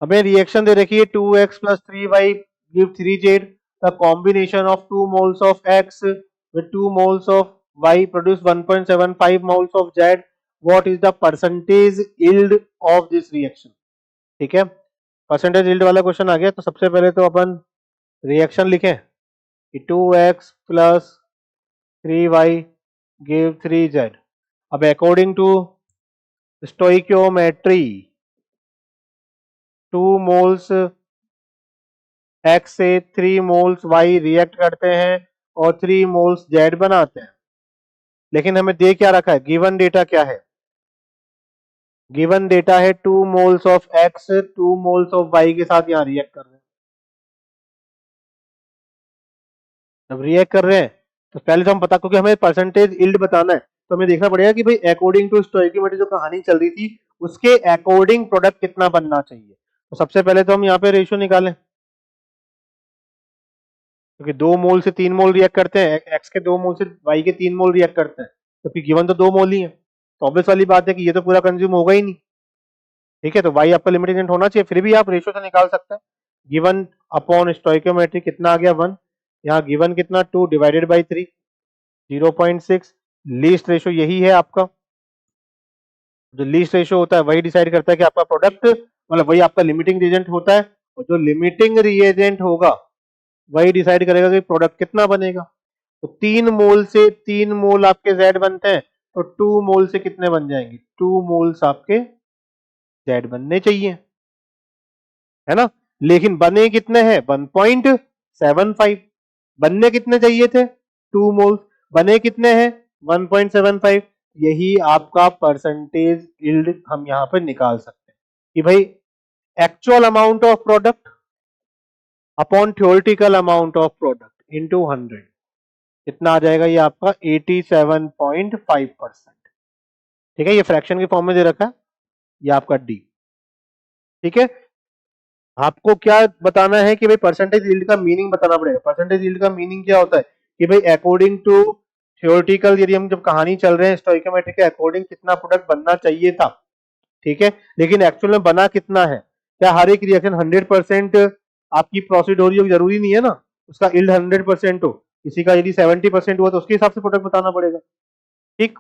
हमें रिएक्शन दे रखी है 2x plus 3y give 3z. The combination of 2 moles of x with 2 moles of y produce 1.75 moles of z. What is the percentage yield of this reaction? ठीक है, percentage yield वाला question आ गया. तो सबसे पहले तो अपन रिएक्शन लिखें कि 2x plus 3y give 3z. अब according to stoichiometry 2 moles x से 3 मोल्स y रिएक्ट करते हैं और 3 मोल्स z बनाते हैं. लेकिन हमें दे क्या रखा है, गिवन डेटा क्या है, गिवन डेटा है 2 moles of x 2 moles of y के साथ यहाँ रिएक्ट कर रहे हैं. जब रिएक्ट कर रहे हैं तो पहले तो हम पता, क्योंकि हमें परसेंटेज यील्ड बताना है तो हमें देखना पड़ेगा कि भाई अकॉर्डिंग टू स्टोइकियोमेट्री जो कहानी चल रही थी उसके अकॉर्डिंग प्रोडक्ट कितना बनना चाहिए. तो सबसे पहले तो हम यहाँ पे रेशियो निकालें, क्योंकि 2 मोल से 3 मोल रिएक्ट करते हैं, एक्स के 2 मोल से वाई के 3 मोल रिएक्ट करते हैं, तो फिर गिवन तो 2 मोल ही है. तो ऑब्वियस वाली बात है कि ये तो पूरा कंज्यूम होगा ही नहीं. ठीक है, तो वाई आपका लिमिटिंग एजेंट होना चाहिए. फिर भी आप रेशियो से निकाल सकते हैं. गिवन अपॉन स्टोइकियोमेट्री कितना आ गया 1, यहाँ गिवन कितना 2 डिवाइडेड बाई 3 0.6. लीस्ट रेशियो यही है आपका. जो लीस्ट रेशियो होता है वही डिसाइड करता है कि आपका प्रोडक्ट, मतलब वही आपका लिमिटिंग रिएजेंट होता है, और जो लिमिटिंग रिएजेंट होगा वही डिसाइड करेगा कि प्रोडक्ट कितना बनेगा. तो 3 मोल से 3 मोल आपके Z बनते हैं, तो 2 मोल से कितने बन जाएंगे, 2 मोल्स आपके Z बनने चाहिए, है ना. लेकिन बने कितने हैं 1.75. बनने कितने चाहिए थे 2 मोल्स, बने कितने हैं 1.75. यही आपका परसेंटेज यील्ड हम यहां पर निकाल सकते हैं कि भाई actual amount of product upon theoretical amount of product into 100 कितना आ जाएगा, ये आपका 87.5%. ठीक है, ये फ्रैक्शन के फॉर्म में दे रखा है, ये आपका डी. ठीक है, आपको क्या बताना है कि भाई परसेंटेज यील्ड का मीनिंग बताना पड़ेगा. परसेंटेज यील्ड का मीनिंग क्या होता है कि भाई अकॉर्डिंग टू थ्योरेटिकल, यदि हम जब कहानी चल रहे हैं स्टोइकियोमेट्री के अकॉर्डिंग कितना प्रोडक्ट बनना चाहिए था. ठीक है, लेकिन एक्चुअल में बना कितना है. क्या हर एक रिएक्शन 100% आपकी प्रोसीड हो रही हो, जरूरी नहीं है ना उसका यील्ड 100% हो. किसी का यदि 70% हुआ तो उसके हिसाब से प्रोडक्ट बताना पड़ेगा. ठीक,